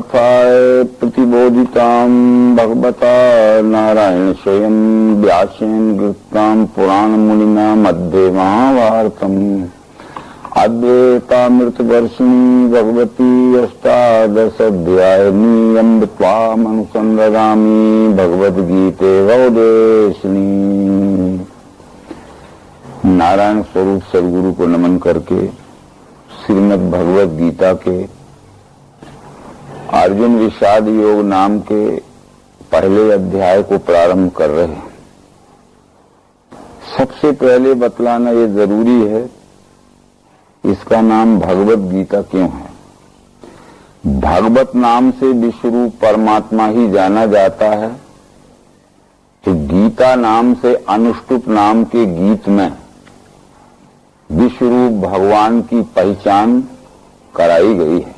परमार्थाय प्रतिबोधितां भगवता नारायण स्वयं व्यासेन गृहीतां पुराण मुनिना मध्ये महाभारतम् अद्वैतामृतवर्षिणी भगवती अष्टादशाध्यायिनी अम्ब त्वामनुसंदधामि भगवद्गीते वौदेशिनी। नारायण स्वरूप सदगुरु को नमन करके श्रीमद् भगवद गीता के अर्जुन विषाद योग नाम के पहले अध्याय को प्रारंभ कर रहे हैं। सबसे पहले बतलाना ये जरूरी है, इसका नाम भगवद गीता क्यों है। भगवत नाम से विश्वरूप परमात्मा ही जाना जाता है, तो गीता नाम से अनुष्टुप नाम के गीत में विश्वरूप भगवान की पहचान कराई गई है।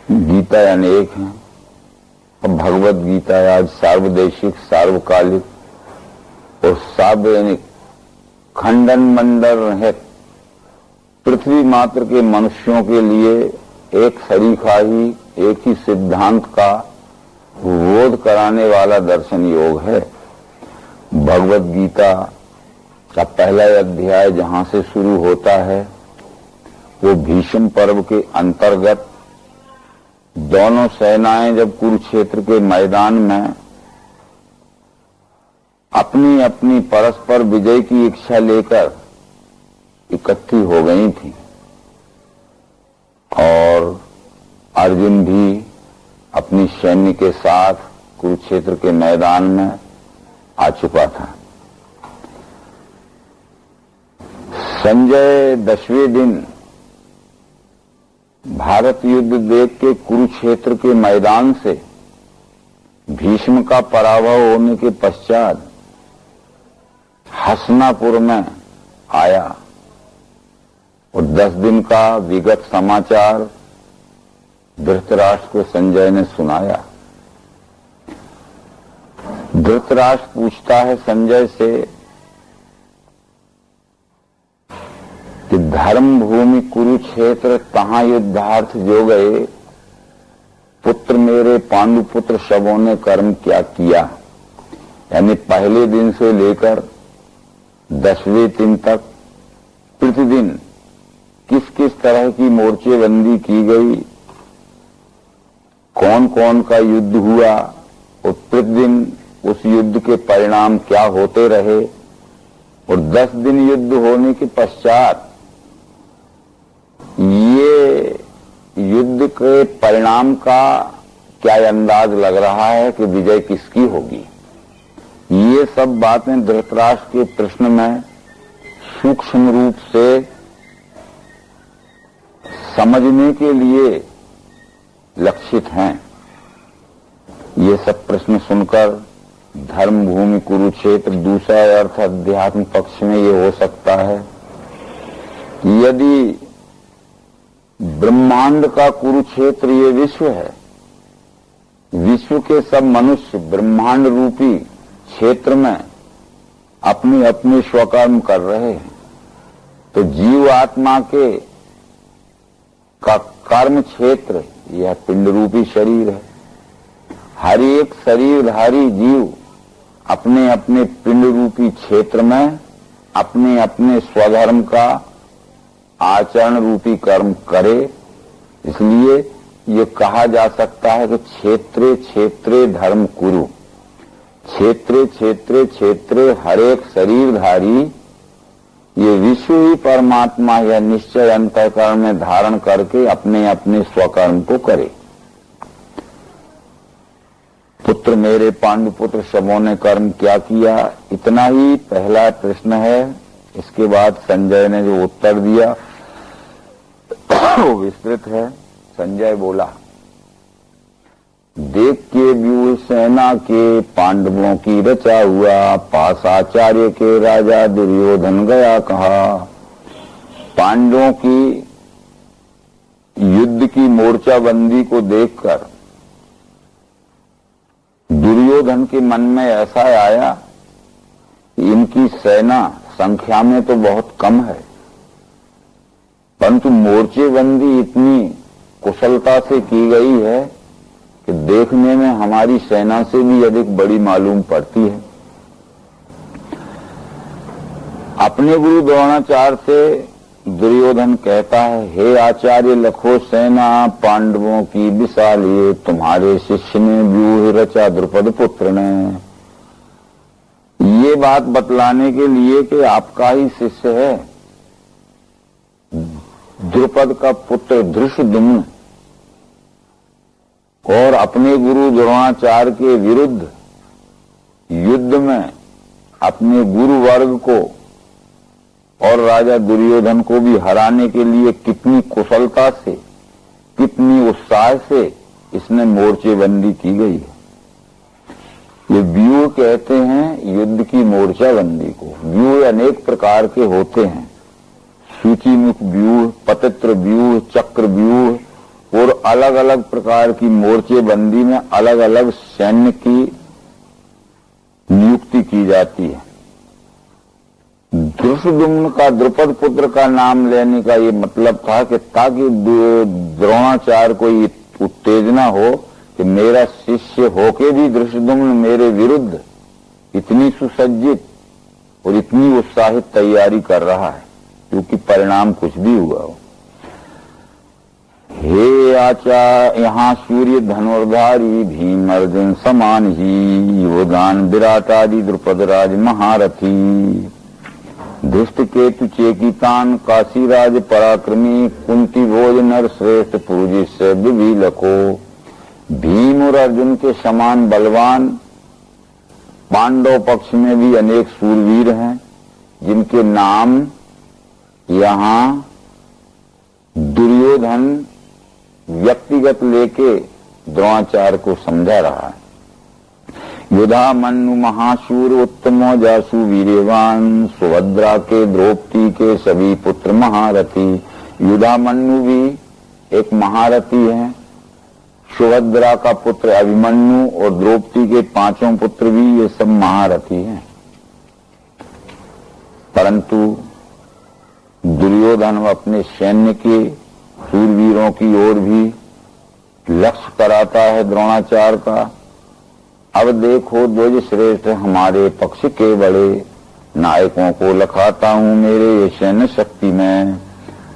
गीता अनेक हैं और भगवद गीता आज सार्वदेशिक, सार्वकालिक और सार्वजनिक खंडन मंडल रहित पृथ्वी मात्र के मनुष्यों के लिए एक सरीखा ही, एक ही सिद्धांत का बोध कराने वाला दर्शन योग है। भगवद गीता का पहला अध्याय जहां से शुरू होता है वो भीष्म पर्व के अंतर्गत दोनों सेनाएं जब कुरुक्षेत्र के मैदान में अपनी अपनी परस्पर विजय की इच्छा लेकर इकट्ठी हो गई थी और अर्जुन भी अपनी सैन्य के साथ कुरुक्षेत्र के मैदान में आ चुका था। संजय 10वें दिन भारत युद्ध देख के कुरुक्षेत्र के मैदान से भीष्म का पराभव होने के पश्चात हसनापुर में आया और 10 दिन का विगत समाचार धृतराष्ट्र को संजय ने सुनाया। धृतराष्ट्र पूछता है संजय से कि धर्म भूमि कुरुक्षेत्र तहां युद्धार्थ जो गए, पुत्र मेरे पांडुपुत्र शवों ने कर्म क्या किया। यानी पहले दिन से लेकर 10वें दिन तक प्रतिदिन किस किस तरह की मोर्चेबंदी की गई, कौन कौन का युद्ध हुआ और प्रतिदिन उस युद्ध के परिणाम क्या होते रहे और 10 दिन युद्ध होने के पश्चात ये युद्ध के परिणाम का क्या अंदाज लग रहा है कि विजय किसकी होगी। ये सब बातें धृतराष्ट्र के प्रश्न में सूक्ष्म रूप से समझने के लिए लक्षित हैं। ये सब प्रश्न सुनकर धर्म भूमि कुरुक्षेत्र, दूसरा अर्थ अध्यात्म पक्ष में ये हो सकता है कि यदि ब्रह्मांड का कुरुक्षेत्र ये विश्व है, विश्व के सब मनुष्य ब्रह्मांड रूपी क्षेत्र में अपनी अपनी स्वकर्म कर रहे हैं, तो जीव आत्मा के का कर्म क्षेत्र यह पिंड रूपी शरीर है। हर एक शरीरधारी जीव अपने अपने पिंड रूपी क्षेत्र में अपने अपने स्वधर्म का आचरण रूपी कर्म करे। इसलिए ये कहा जा सकता है कि क्षेत्रे क्षेत्रे धर्म कुरु। क्षेत्रे क्षेत्रे क्षेत्रे हर एक शरीरधारी ये विश्व ही परमात्मा या निश्चय अंतःकरण में धारण करके अपने अपने स्वकर्म को करे। पुत्र मेरे पांडुपुत्र शवों ने कर्म क्या किया, इतना ही पहला प्रश्न है। इसके बाद संजय ने जो उत्तर दिया वो विस्तृत है। संजय बोला, देख के व्यूह सेना के पांडवों की रचा हुआ, पास आचार्य के राजा दुर्योधन गया कहा। पांडवों की युद्ध की मोर्चाबंदी को देखकर दुर्योधन के मन में ऐसा आया कि इनकी सेना संख्या में तो बहुत कम है, परंतु मोर्चेबंदी इतनी कुशलता से की गई है कि देखने में हमारी सेना से भी अधिक बड़ी मालूम पड़ती है। अपने गुरु द्रोणाचार्य से दुर्योधन कहता है, हे आचार्य लखो सेना पांडवों की विशाल, ये तुम्हारे शिष्य ने व्यूह रचा द्रुपद पुत्र ने। ये बात बतलाने के लिए कि आपका ही शिष्य है द्रुपद का पुत्र धृष्टद्युम्न, और अपने गुरु द्रोणाचार्य के विरुद्ध युद्ध में अपने गुरु वर्ग को और राजा दुर्योधन को भी हराने के लिए कितनी कुशलता से, कितनी उत्साह से इसने मोर्चेबंदी की गई है। ये व्यूह कहते हैं युद्ध की मोर्चाबंदी को। व्यूह अनेक प्रकार के होते हैं, सूचीमुख व्यूह, पतित्र व्यूह, चक्र व्यूह, और अलग अलग प्रकार की मोर्चेबंदी में अलग अलग सैन्य की नियुक्ति की जाती है। धृष्टद्युम्न का द्रुपद पुत्र का नाम लेने का ये मतलब था कि ताकि द्रोणाचार्य को ये उत्तेजना हो कि मेरा शिष्य होके भी धृष्टद्युम्न मेरे विरुद्ध इतनी सुसज्जित और इतनी उत्साहित तैयारी कर रहा है, क्योंकि परिणाम कुछ भी हुआ हो। हे आचार्य, यहाँ सूर्य धनुर्धारी भीम अर्जुन समान ही, योदान विराट आदि द्रुपद राज महारथी, धृष्ट केतु चेकितान काशीराज पराक्रमी, कुंती भोज नर श्रेष्ठ पूजित से भी लखो। भीम और अर्जुन के समान बलवान पांडव पक्ष में भी अनेक सूरवीर हैं, जिनके नाम यहाँ दुर्योधन व्यक्तिगत लेके द्रोणाचार्य को समझा रहा है। युधा मनु महाशूर उत्तमो जासु वीरवान, सुभद्रा के द्रौपदी के सभी पुत्र महारथी। युधा मनु भी एक महारथी है, सुभद्रा का पुत्र अभिमन्यु और द्रौपदी के पांचों पुत्र भी, ये सब महारथी हैं। परंतु दुर्योधन अपने सैन्य के सूरवीरों की ओर भी लक्ष्य कराता है द्रोणाचार्य का। अब देखो ध्वज श्रेष्ठ हमारे पक्ष के बड़े नायकों को लखाता हूं मेरे ये सैन्य शक्ति में।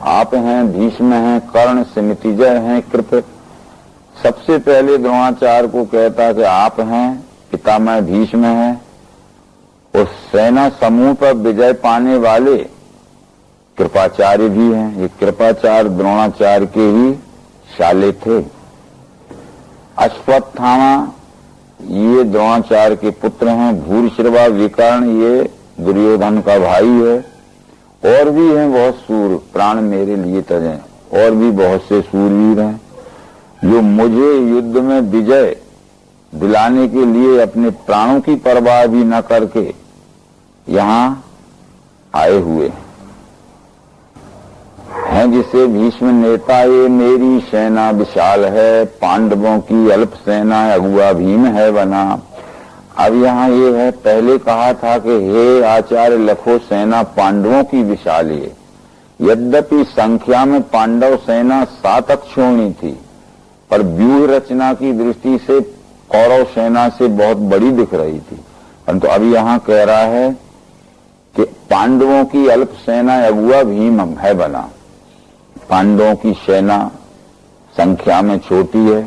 आप हैं, भीष्म हैं, कर्ण, समितिजय हैं, कृप। सबसे पहले द्रोणाचार्य को कहता कि आप हैं, पितामह भीष्म हैं, और सेना समूह पर विजय पाने वाले कृपाचार्य भी हैं। ये कृपाचार्य द्रोणाचार्य के ही शाले थे। अश्वत्थामा ये द्रोणाचार्य के पुत्र हैं। भूरिश्रवा विकर्ण ये दुर्योधन का भाई है। और भी हैं बहुत सूर, प्राण मेरे लिए तजें, और भी बहुत से सूरवीर हैं जो मुझे युद्ध में विजय दिलाने के लिए अपने प्राणों की परवाह भी न करके यहां आए हुए हैं। जिसे भीष्म नेता, ये मेरी सेना विशाल है, पांडवों की अल्प सेना अगुआ भीम है बना। अब यहाँ ये है, पहले कहा था कि हे आचार्य लखो सेना पांडवों की विशाल है। यद्यपि संख्या में पांडव सेना 7 अक्षोणी थी, पर व्यूह रचना की दृष्टि से कौरव सेना से बहुत बड़ी दिख रही थी। परंतु अभी यहाँ कह रहा है कि पांडवों की अल्प सेना अगुआ भीम है बना। पांडवों की सेना संख्या में छोटी है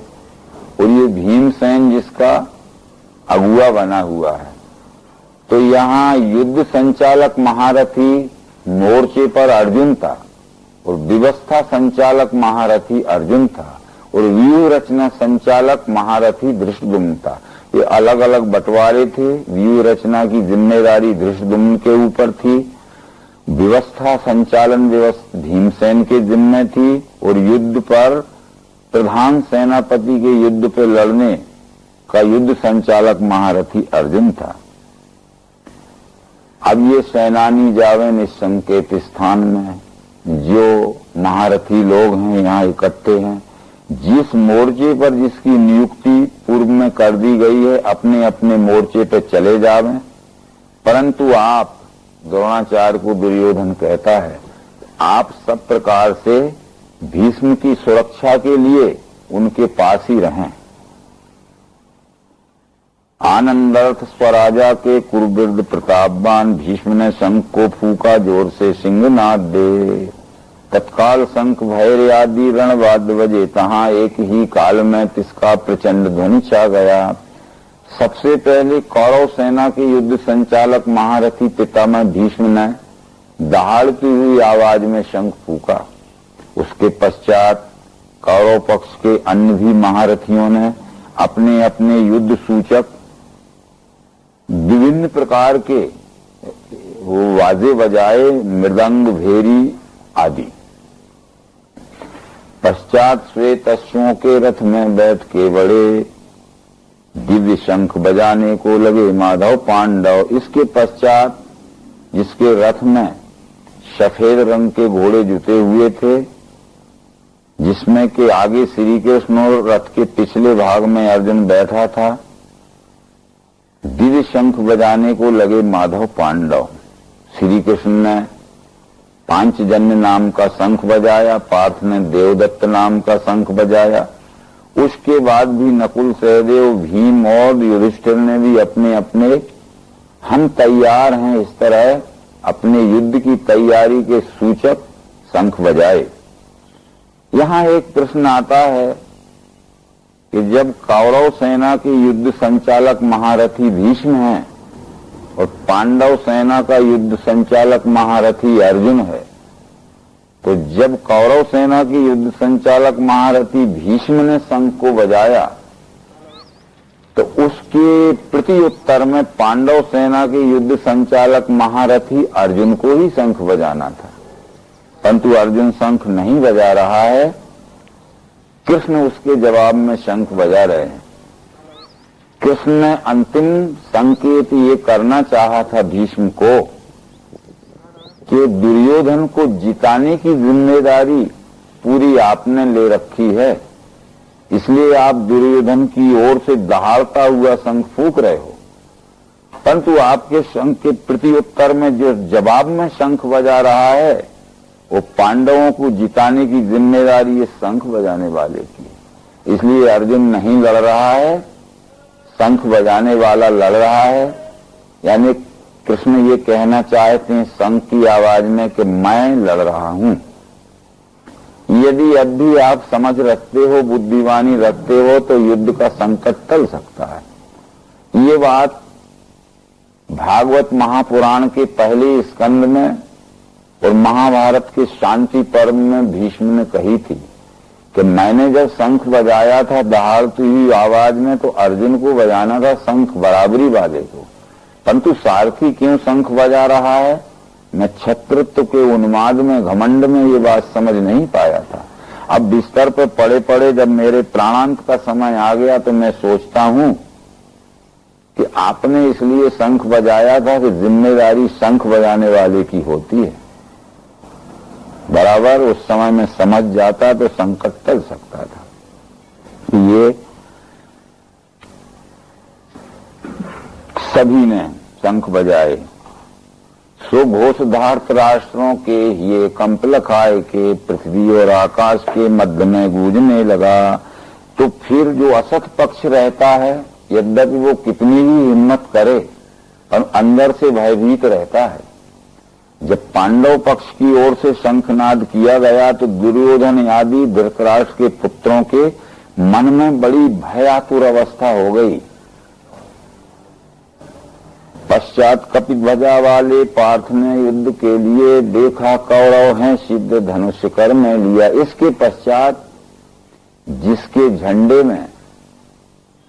और ये भीमसेन जिसका अगुआ बना हुआ है। तो यहाँ युद्ध संचालक महारथी मोर्चे पर अर्जुन था और व्यवस्था संचालक महारथी अर्जुन था और व्यूह रचना संचालक महारथी धृष्टद्युम्न था। ये अलग अलग बंटवारे थे। व्यूह रचना की जिम्मेदारी धृष्टद्युम्न के ऊपर थी, व्यवस्था संचालन व्यवस्था भीमसेन के जिम्मे थी और युद्ध पर प्रधान सेनापति के युद्ध पे लड़ने का युद्ध संचालक महारथी अर्जुन था। अब ये सेनानी जावे निसंकेत स्थान में, जो महारथी लोग हैं यहाँ इकट्ठे हैं। जिस मोर्चे पर जिसकी नियुक्ति पूर्व में कर दी गई है, अपने अपने मोर्चे पे चले जावें। परंतु आप, द्रोणाचार्य को दुर्योधन कहता है, आप सब प्रकार से भीष्म की सुरक्षा के लिए उनके पास ही रहें। आनंदर्थ स्वराजा के कुरुवृद्ध प्रतापवान भीष्म ने शंख को फूका, जोर से सिंहनाद दे। तत्काल शंख भैर आदि रणवाद्य बजे, तहां एक ही काल में तिसका प्रचंड ध्वनि छा गया। सबसे पहले कौरव सेना के युद्ध संचालक महारथी पितामह भीष्म ने दहाड़ती हुई आवाज में शंख फूका। उसके पश्चात कौरव पक्ष के अन्य भी महारथियों ने अपने अपने युद्ध सूचक विभिन्न प्रकार के वो वाजे बजाए, मृदंग, भेरी आदि। पश्चात श्वेत अश्वों के रथ में बैठ के बड़े दिव्य शंख बजाने को लगे माधव पांडव। इसके पश्चात जिसके रथ में सफेद रंग के घोड़े जुटे हुए थे, जिसमें के आगे श्री कृष्ण और रथ के पिछले भाग में अर्जुन बैठा था, दिव्य शंख बजाने को लगे माधव पांडव। श्री कृष्ण ने पांचजन्य नाम का शंख बजाया, पार्थ ने देवदत्त नाम का शंख बजाया। उसके बाद भी नकुल, सहदेव, भीम और युधिष्ठिर ने भी अपने अपने हम तैयार हैं इस तरह अपने युद्ध की तैयारी के सूचक शंख बजाए। यहां एक प्रश्न आता है कि जब कौरव सेना के युद्ध संचालक महारथी भीष्म हैं और पांडव सेना का युद्ध संचालक महारथी अर्जुन है, तो जब कौरव सेना के युद्ध संचालक महारथी भीष्म ने शंख को बजाया तो उसके प्रति उत्तर में पांडव सेना के युद्ध संचालक महारथी अर्जुन को ही शंख बजाना था, परंतु अर्जुन शंख नहीं बजा रहा है, कृष्ण उसके जवाब में शंख बजा रहे हैं। कृष्ण ने अंतिम संकेत ये करना चाहा था भीष्म को कि दुर्योधन को जिताने की जिम्मेदारी पूरी आपने ले रखी है, इसलिए आप दुर्योधन की ओर से दहाड़ता हुआ शंख फूंक रहे हो, परंतु आपके शंख के प्रति उत्तर में जो जवाब में शंख बजा रहा है वो पांडवों को जिताने की जिम्मेदारी ये शंख बजाने वाले की है। इसलिए अर्जुन नहीं लड़ रहा है, शंख बजाने वाला लड़ रहा है। यानी कृष्ण ये कहना चाहते हैं शंख की आवाज में कि मैं लड़ रहा हूं। यदि अब भी आप समझ रखते हो, बुद्धिवानी रखते हो, तो युद्ध का संकट टल सकता है। ये बात भागवत महापुराण के पहले स्कंद में और महाभारत के शांति पर्व में भीष्म ने कही थी कि मैंने जब शंख बजाया था दहाड़ती हुई आवाज में तो अर्जुन को बजाना था शंख बराबरी वाले को, परंतु सारथी क्यों शंख बजा रहा है, मैं छत्रत्व के उन्माद में, घमंड में ये बात समझ नहीं पाया था। अब बिस्तर पर पड़े पड़े जब मेरे प्राणांत का समय आ गया तो मैं सोचता हूं कि आपने इसलिए शंख बजाया था कि जिम्मेदारी शंख बजाने वाले की होती है। बराबर उस समय में समझ जाता तो संकट टल सकता था। ये सभी ने शंख बजाए। सो घोषधार्थ राष्ट्रों के ये कंपल खाए के पृथ्वी और आकाश के मध्य में गूंजने लगा। तो फिर जो असत पक्ष रहता है, यद्यपि वो कितनी भी हिम्मत करे और अंदर से भयभीत रहता है। जब पांडव पक्ष की ओर से शंखनाद किया गया तो दुर्योधन आदि धृतराष्ट्र के पुत्रों के मन में बड़ी भयातुर अवस्था हो गई। पश्चात कपिध्वजा वाले पार्थ ने युद्ध के लिए देखा, कौरव हैं, सिद्ध धनुष कर में लिया। इसके पश्चात जिसके झंडे में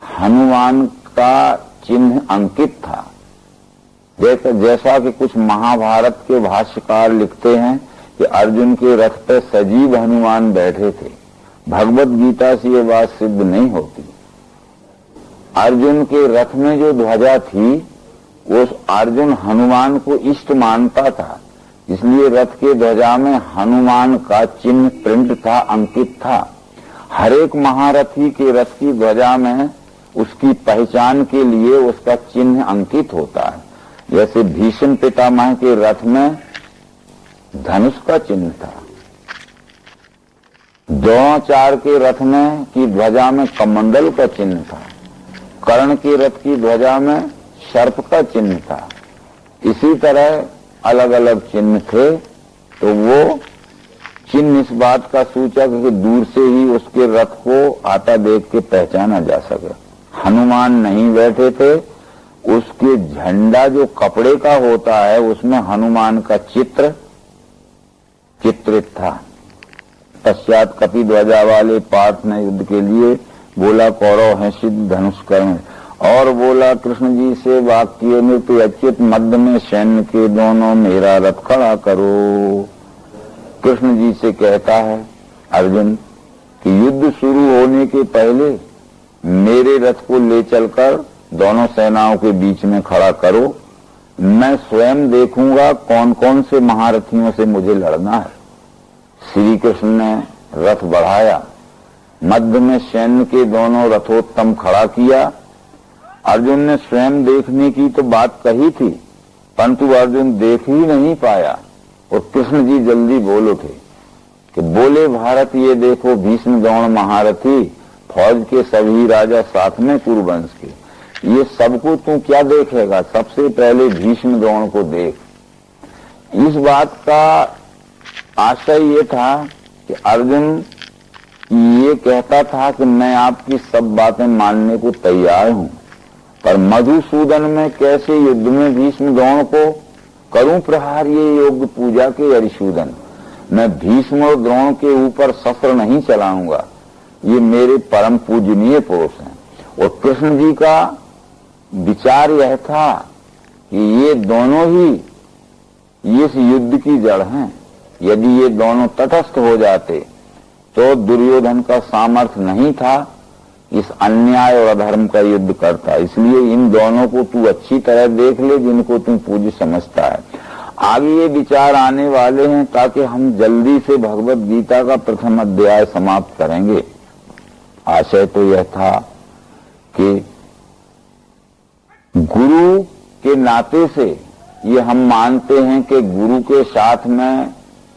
हनुमान का चिन्ह अंकित था, जैसा कि कुछ महाभारत के भाष्यकार लिखते हैं कि अर्जुन के रथ पर सजीव हनुमान बैठे थे। भगवत गीता से ये बात सिद्ध नहीं होती। अर्जुन के रथ में जो ध्वजा थी वो अर्जुन हनुमान को इष्ट मानता था, इसलिए रथ के ध्वजा में हनुमान का चिन्ह प्रिंट था, अंकित था। हर एक महारथी के रथ की ध्वजा में उसकी पहचान के लिए उसका चिन्ह अंकित होता है। जैसे भीष्म पितामह के रथ में धनुष का चिन्ह था। द्रोणाचार्य के रथ में की ध्वजा में कमंडल का चिन्ह था, कर्ण के रथ की ध्वजा में सर्प का चिन्ह था। इसी तरह अलग अलग चिन्ह थे। तो वो चिन्ह इस बात का सूचक है कि दूर से ही उसके रथ को आता देख के पहचाना जा सके। हनुमान नहीं बैठे थे, उसके झंडा जो कपड़े का होता है उसमें हनुमान का चित्रित था। पश्चात कपि ध्वजा वाले पार्थ ने युद्ध के लिए बोला, कौरव हैं सिद्ध धनुष कर्म, और बोला कृष्ण जी से वाक्य नृत्य अच्युत मध्य में सैन्य के दोनों मेरा रथ खड़ा करो। कृष्ण जी से कहता है अर्जुन कि युद्ध शुरू होने के पहले मेरे रथ को ले चलकर दोनों सेनाओं के बीच में खड़ा करो, मैं स्वयं देखूंगा कौन कौन से महारथियों से मुझे लड़ना है। श्री कृष्ण ने रथ बढ़ाया, मध्य में सैन्य के दोनों रथोत्तम खड़ा किया। अर्जुन ने स्वयं देखने की तो बात कही थी, परंतु अर्जुन देख ही नहीं पाया और कृष्ण जी जल्दी बोल उठे कि बोले भारत ये देखो भीष्म द्रोण महारथी, फौज के सभी राजा साथ में कुरुवंश के, ये सबको तू क्या देखेगा, सबसे पहले भीष्म द्रोण को देख। इस बात का आशय ये था कि अर्जुन ये कहता था कि मैं आपकी सब बातें मानने को तैयार हूं, पर मधुसूदन में कैसे युद्ध में भीष्म द्रोण को करूं प्रहार, ये योग्य पूजा के अरिसूदन। मैं भीष्म और द्रोण के ऊपर शस्त्र नहीं चलाऊंगा, ये मेरे परम पूजनीय पुरुष हैं। और कृष्ण जी का विचार यह था कि ये दोनों ही इस युद्ध की जड़ हैं। यदि ये दोनों तटस्थ हो जाते तो दुर्योधन का सामर्थ्य नहीं था इस अन्याय और अधर्म का युद्ध करता। इसलिए इन दोनों को तू अच्छी तरह देख ले जिनको तू पूज्य समझता है। आगे ये विचार आने वाले हैं ताकि हम जल्दी से भगवत गीता का प्रथम अध्याय समाप्त करेंगे। आशय तो यह था कि गुरु के नाते से ये हम मानते हैं कि गुरु के साथ में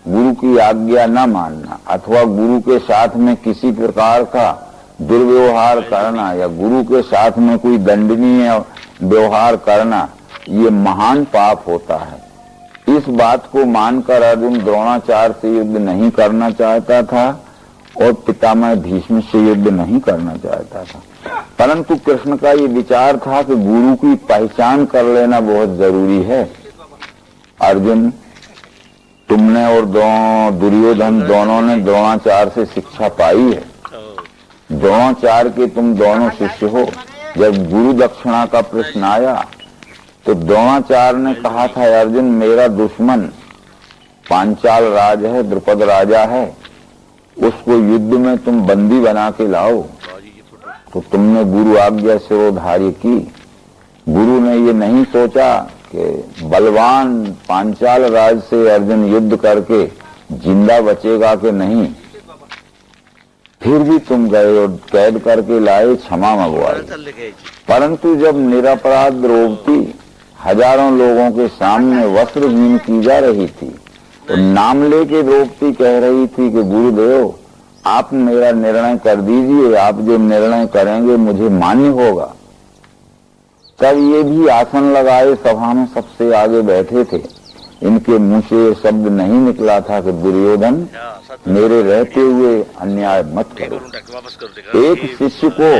गुरु की आज्ञा न मानना अथवा गुरु के साथ में किसी प्रकार का दुर्व्यवहार करना या गुरु के साथ में कोई दंडनीय व्यवहार करना, ये महान पाप होता है। इस बात को मानकर अर्जुन द्रोणाचार्य से युद्ध नहीं करना चाहता था और पितामह भीष्म से युद्ध नहीं करना चाहता था, परंतु कृष्ण का ये विचार था कि गुरु की पहचान कर लेना बहुत जरूरी है। अर्जुन, तुमने और दुर्योधन दोनों ने द्रोणाचार्य से शिक्षा पाई है। द्रोणाचार्य के तुम दोनों शिष्य हो। जब गुरु दक्षिणा का प्रश्न आया तो द्रोणाचार्य ने कहा था, अर्जुन मेरा दुश्मन पांचाल राज है, द्रुपद राजा है, उसको युद्ध में तुम बंदी बना के लाओ। तो तुमने गुरु आज्ञा सिरोधार्य की। गुरु ने ये नहीं सोचा कि बलवान पांचाल राज से अर्जुन युद्ध करके जिंदा बचेगा कि नहीं, फिर भी तुम गए और कैद करके लाए, क्षमा मंगवाई। परंतु जब निरपराध द्रौपदी हजारों लोगों के सामने वस्त्रहीन की जा रही थी तो नाम लेके द्रौपदी कह रही थी कि गुरुदेव आप मेरा निर्णय कर दीजिए, आप जो निर्णय करेंगे मुझे मान्य होगा। तब ये भी आसन लगाए सभा में सबसे आगे बैठे थे। इनके मुंह से ये शब्द नहीं निकला था कि दुर्योधन मेरे रहते हुए अन्याय मत करो। एक शिष्य को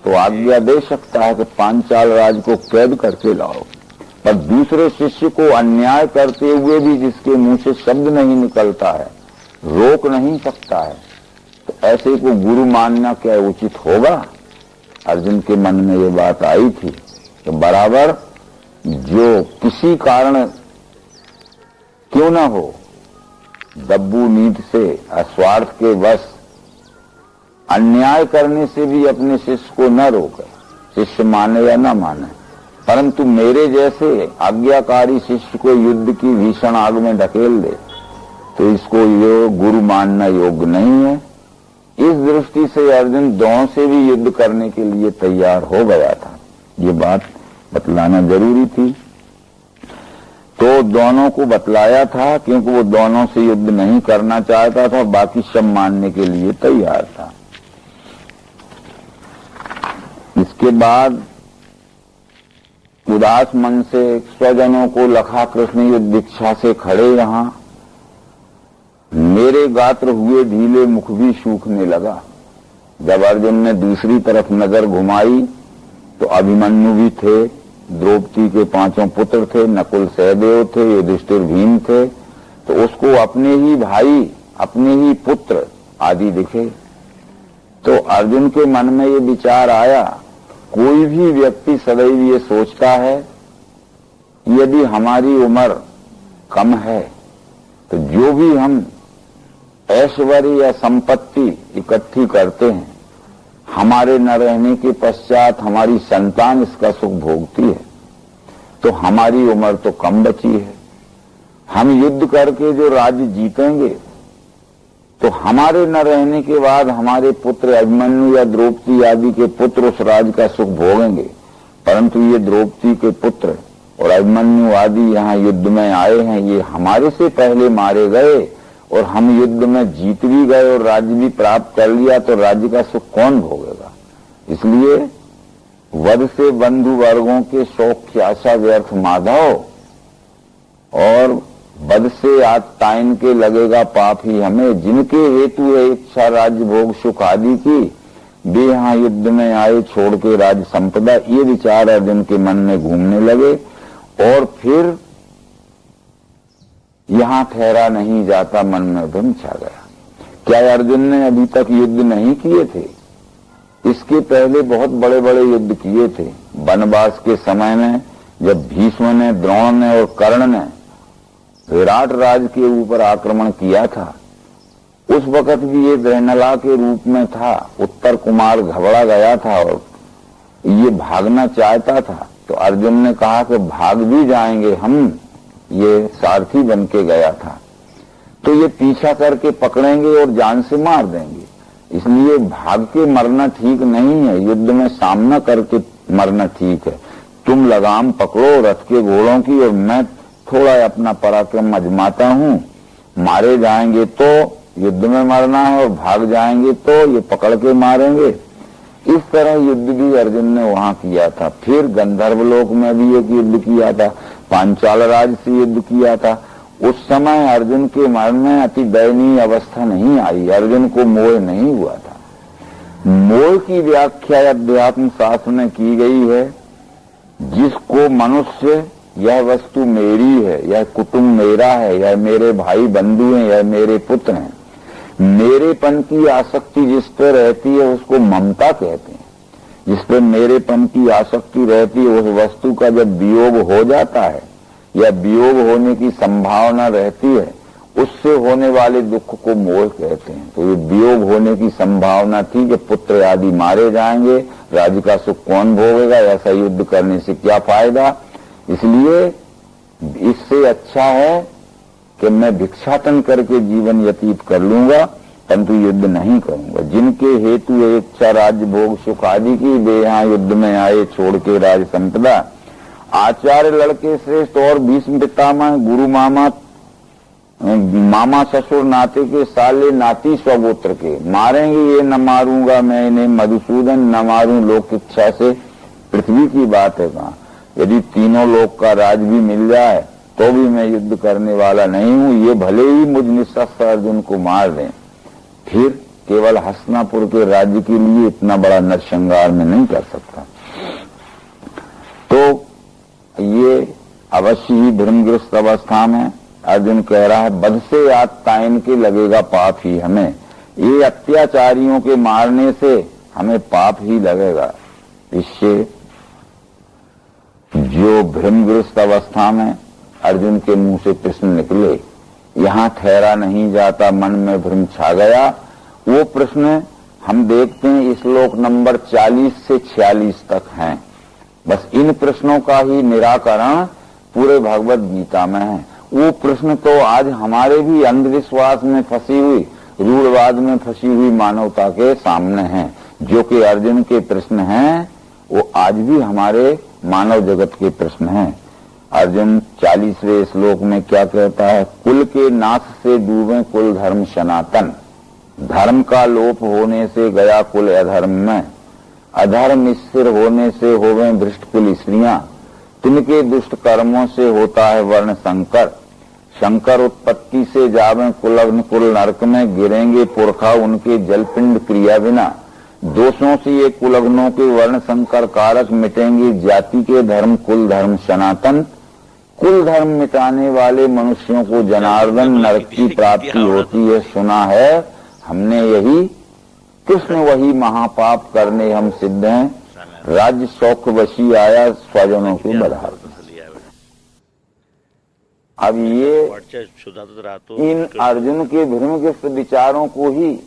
तो आज्ञा दे सकता है कि पांचाल राज को कैद करके लाओ, पर दूसरे शिष्य को अन्याय करते हुए भी जिसके मुंह से शब्द नहीं निकलता है, रोक नहीं सकता है, तो ऐसे को गुरु मानना क्या उचित होगा? अर्जुन के मन में ये बात आई थी कि बराबर जो किसी कारण क्यों न हो दब्बू नीति से अस्वार्थ के वश अन्याय करने से भी अपने शिष्य को न रोके, शिष्य माने या न माने, परंतु मेरे जैसे आज्ञाकारी शिष्य को युद्ध की भीषण आग में ढकेल दे तो इसको ये गुरु मानना योग्य नहीं है। इस दृष्टि से अर्जुन द्रोण से भी युद्ध करने के लिए तैयार हो गया था। ये बात बतलाना जरूरी थी। तो दोनों को बतलाया था, क्योंकि वो दोनों से युद्ध नहीं करना चाहता था, बाकी सब मानने के लिए तैयार था। इसके बाद उदास मन से स्वजनों को लखा कृष्ण युद्ध इच्छा से खड़े यहां। मेरे गात्र हुए ढीले, मुख भी सूखने लगा। जब अर्जुन ने दूसरी तरफ नजर घुमाई तो अभिमन्यु भी थे, द्रौपदी के 5 पुत्र थे, नकुल सहदेव थे, युधिष्ठिर भीम थे, तो उसको अपने ही भाई, अपने ही पुत्र आदि दिखे। तो अर्जुन के मन में ये विचार आया, कोई भी व्यक्ति सदैव ये सोचता है यदि हमारी उम्र कम है तो जो भी हम ऐश्वर्य या संपत्ति इकट्ठी करते हैं, हमारे न रहने के पश्चात हमारी संतान इसका सुख भोगती है, तो हमारी उम्र तो कम बची है। हम युद्ध करके जो राज्य जीतेंगे तो हमारे न रहने के बाद हमारे पुत्र अभिमन्यु या द्रौपदी आदि के पुत्र उस राज्य का सुख भोगेंगे। परंतु ये द्रौपदी के पुत्र और अभिमन्यु आदि यहाँ युद्ध में आए हैं, ये हमारे से पहले मारे गए और हम युद्ध में जीत भी गए और राज्य भी प्राप्त कर लिया, तो राज्य का सुख कौन भोगेगा। इसलिए वध से बंधु वर्गों के शौक की आशा व्यर्थ माधव, और वध से आत्ताइन के लगेगा पाप ही हमें। जिनके हेतु है इच्छा राज्य भोग सुख आदि की, वे यहाँ युद्ध में आए छोड़ के राज संपदा। ये विचार अर्जुन के मन में घूमने लगे और फिर यहां ठहरा नहीं जाता, मन में भ्रम छा गया। क्या अर्जुन ने अभी तक युद्ध नहीं किए थे? इसके पहले बहुत बड़े बड़े युद्ध किए थे। वनवास के समय में जब भीष्म ने, द्रोण ने और कर्ण ने विराट राज के ऊपर आक्रमण किया था, उस वक्त भी ये वैनला के रूप में था। उत्तर कुमार घबरा गया था और ये भागना चाहता था, तो अर्जुन ने कहा कि भाग भी जाएंगे हम, ये सारथी बन के गया था, तो ये पीछा करके पकड़ेंगे और जान से मार देंगे। इसलिए भाग के मरना ठीक नहीं है, युद्ध में सामना करके मरना ठीक है। तुम लगाम पकड़ो रथ के घोड़ों की और मैं थोड़ा अपना पराक्रम अजमाता हूं। मारे जाएंगे तो युद्ध में मरना है और भाग जाएंगे तो ये पकड़ के मारेंगे। इस तरह युद्ध भी अर्जुन ने वहां किया था। फिर गंधर्वलोक में भी एक युद्ध किया था, पांचाल राज से युद्ध किया था। उस समय अर्जुन के मन में अति दयनीय अवस्था नहीं आई, अर्जुन को मोह नहीं हुआ था। मोह की व्याख्या अध्यात्म शास्त्र में की गई है, जिसको मनुष्य यह वस्तु मेरी है, यह कुटुंब मेरा है, यह मेरे भाई बंधु हैं, यह मेरे पुत्र हैं, मेरेपन की आसक्ति जिस पर रहती है उसको ममता कहते हैं। जिस पर मेरेपन की आसक्ति रहती है, उस वस्तु का जब वियोग हो जाता है या वियोग होने की संभावना रहती है, उससे होने वाले दुख को मोह कहते हैं। तो ये वियोग होने की संभावना थी कि पुत्र आदि मारे जाएंगे, राज्य का सुख कौन भोगेगा, ऐसा युद्ध करने से क्या फायदा। इसलिए इससे अच्छा है कि मैं भिक्षाटन करके जीवन व्यतीत कर लूंगा, परंतु युद्ध नहीं करूंगा। जिनके हेतु इच्छा राज्य भोग सुख आदि की, वे यहाँ युद्ध में आए छोड़ के राज संपदा। आचार्य लड़के श्रेष्ठ और भीष्म पितामह, गुरु मामा, मामा ससुर नाते के साले नाती स्वगोत्र के मारेंगे, ये न मारूंगा मैं इन्हें मधुसूदन, न मारूं लोक इच्छा से। पृथ्वी की बात है कहाँ, यदि तीनों लोक का राज भी मिल जाए तो भी मैं युद्ध करने वाला नहीं हूं। ये भले ही मुझ निशस्त्र अर्जुन को मार दें, फिर केवल हस्तिनापुर के राज्य के लिए इतना बड़ा नरसंहार में नहीं कर सकता। तो ये अवश्य ही भ्रमग्रस्त अवस्था में अर्जुन कह रहा है, बध से आत्ताइन के लगेगा पाप ही हमें। ये अत्याचारियों के मारने से हमें पाप ही लगेगा। इससे जो भ्रमग्रस्त अवस्था में अर्जुन के मुंह से प्रश्न निकले, यहां ठहरा नहीं जाता, मन में भ्रम छा गया, वो प्रश्न हम देखते हैं श्लोक नंबर 40 से 46 तक हैं। बस इन प्रश्नों का ही निराकरण पूरे भगवत गीता में है। वो प्रश्न तो आज हमारे भी अंधविश्वास में फंसी हुई, रूढ़वाद में फंसी हुई मानवता के सामने हैं। जो कि अर्जुन के प्रश्न हैं, वो आज भी हमारे मानव जगत के प्रश्न हैं। अर्जुन 40वें श्लोक में क्या कहता है? कुल के नाश से डूबे कुल धर्म सनातन, धर्म का लोप होने से गया कुल अधर्म में, अधर्म स्थिर होने से होवे भ्रष्ट कुल स्त्रियां, तिनके दुष्ट कर्मों से होता है वर्ण संकर, शंकर उत्पत्ति से जावे कुलग्न कुल नरक में, गिरेंगे पुरखा उनके जलपिंड क्रिया बिना, दोषों से ये कुलग्नों के वर्ण संकर कारक मिटेंगे जाति के धर्म कुल धर्म सनातन, कुल धर्म मिटाने वाले मनुष्यों को जनार्दन नरक की प्राप्ति होती है। सुना है हमने यही, कृष्ण वही महापाप करने हम सिद्ध हैं, राज्य शौक वशी आया स्वजनों के बधार। अब ये इन अर्जुन के भ्रमग्रस्त विचारों को ही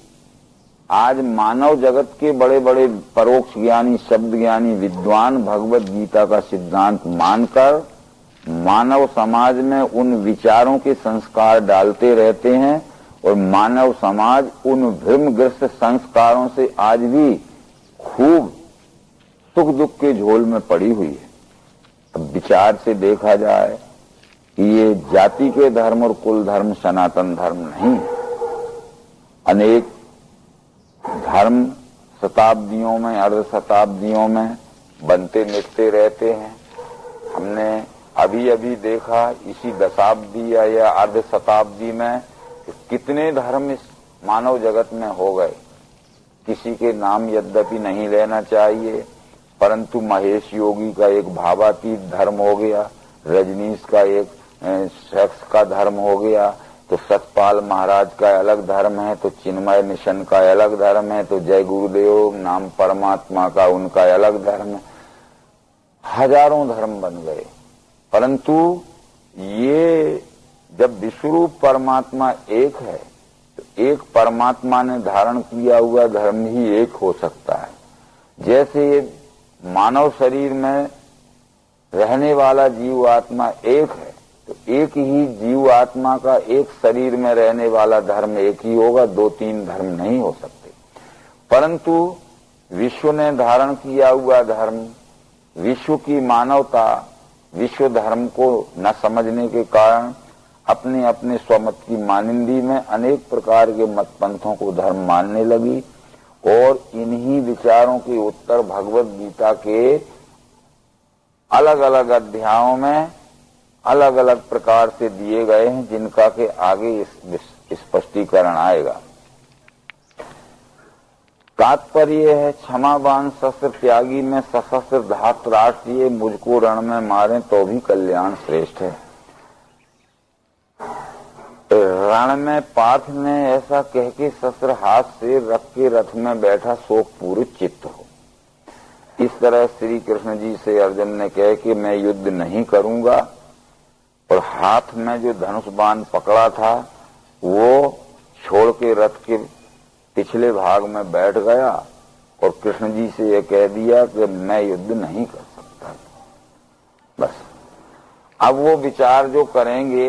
आज मानव जगत के बड़े बड़े परोक्ष ज्ञानी, शब्द ज्ञानी, विद्वान भगवत गीता का सिद्धांत मानकर मानव समाज में उन विचारों के संस्कार डालते रहते हैं और मानव समाज उन भ्रमग्रस्त संस्कारों से आज भी खूब सुख दुख के झोल में पड़ी हुई है। अब विचार से देखा जाए कि ये जाति के धर्म और कुल धर्म सनातन धर्म नहीं, अनेक धर्म शताब्दियों में, अर्ध शताब्दियों में बनते मिटते रहते हैं। हमने अभी अभी देखा इसी दशाब्दी या अर्ध शताब्दी में कितने धर्म इस मानव जगत में हो गए। किसी के नाम यद्यपि नहीं लेना चाहिए, परंतु महेश योगी का एक भावातीत धर्म हो गया, रजनीश का एक सेक्स का धर्म हो गया, तो सतपाल महाराज का अलग धर्म है, तो चिन्मय मिशन का अलग धर्म है, तो जय गुरुदेव नाम परमात्मा का उनका अलग धर्म है। हजारों धर्म बन गए, परंतु ये जब विश्वरूप परमात्मा एक है तो एक परमात्मा ने धारण किया हुआ धर्म ही एक हो सकता है। जैसे ये मानव शरीर में रहने वाला जीव आत्मा एक है, तो एक ही जीव आत्मा का एक शरीर में रहने वाला धर्म एक ही होगा, दो तीन धर्म नहीं हो सकते। परंतु विश्व ने धारण किया हुआ धर्म, विश्व की मानवता विश्व धर्म को न समझने के कारण अपने अपने स्वमत की मानिंदी में अनेक प्रकार के मत पंथों को धर्म मानने लगी और इन्हीं विचारों के उत्तर भगवत गीता के अलग अलग अध्यायों में अलग अलग प्रकार से दिए गए हैं, जिनका के आगे स्पष्टीकरण आएगा। तात्पर्य है क्षमावान शस्त्र त्यागी में सशस्त्र धातराष्ट्र, ये मुझको रण में मारे तो भी कल्याण श्रेष्ठ है। रण में पार्थ ने ऐसा कह के शस्त्र हाथ से रख के रथ में बैठा शोक पूरित चित्त हो। इस तरह श्री कृष्ण जी से अर्जुन ने कह कि मैं युद्ध नहीं करूंगा, और हाथ में जो धनुष बाण पकड़ा था वो छोड़ के रथ के पिछले भाग में बैठ गया और कृष्ण जी से यह कह दिया कि मैं युद्ध नहीं कर सकता। बस अब वो विचार जो करेंगे,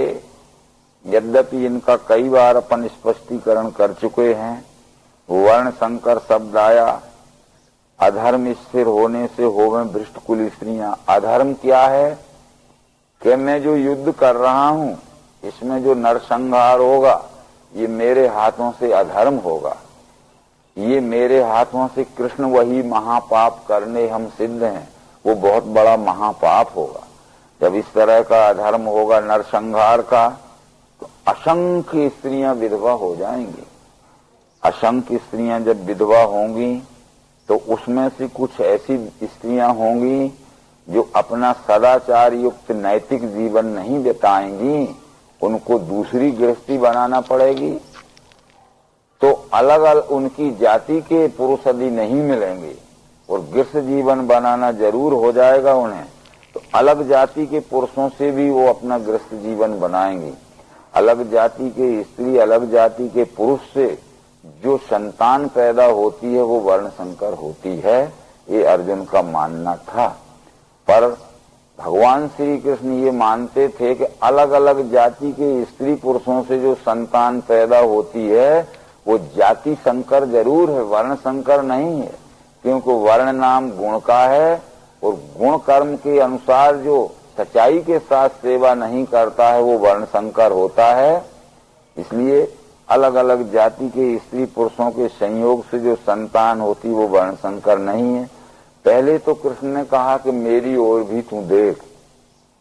यद्यपि इनका कई बार अपन स्पष्टीकरण कर चुके हैं। वर्ण संकर शब्द आया, अधर्म स्थिर होने से होवे भ्रष्ट कुल स्त्रियां। अधर्म क्या है कि मैं जो युद्ध कर रहा हूं इसमें जो नरसंहार होगा ये मेरे हाथों से अधर्म होगा, ये मेरे हाथों से कृष्ण वही महापाप करने हम सिद्ध हैं, वो बहुत बड़ा महापाप होगा। जब इस तरह का अधर्म होगा नरसंहार का, तो असंख्य स्त्रियां विधवा हो जाएंगी। असंख्य स्त्रियां जब विधवा होंगी तो उसमें से कुछ ऐसी स्त्रियां होंगी जो अपना सदाचार युक्त नैतिक जीवन नहीं बिताएंगी, उनको दूसरी गृहस्थी बनाना पड़ेगी। तो अलग अलग उनकी जाति के पुरुष यदि नहीं मिलेंगे और गृहस्थ जीवन बनाना जरूर हो जाएगा उन्हें, तो अलग जाति के पुरुषों से भी वो अपना गृहस्थ जीवन बनाएंगी। अलग जाति के स्त्री, अलग जाति के पुरुष से जो संतान पैदा होती है वो वर्ण संकर होती है, ये अर्जुन का मानना था। पर भगवान श्री कृष्ण ये मानते थे कि अलग अलग जाति के स्त्री पुरुषों से जो संतान पैदा होती है वो जाति संकर जरूर है, वर्ण संकर नहीं है। क्योंकि वर्ण नाम गुण का है और गुण कर्म के अनुसार जो सच्चाई के साथ सेवा नहीं करता है वो वर्ण संकर होता है। इसलिए अलग अलग जाति के स्त्री पुरुषों के संयोग से जो संतान होती वो वर्ण संकर नहीं है। पहले तो कृष्ण ने कहा कि मेरी ओर भी तू देख,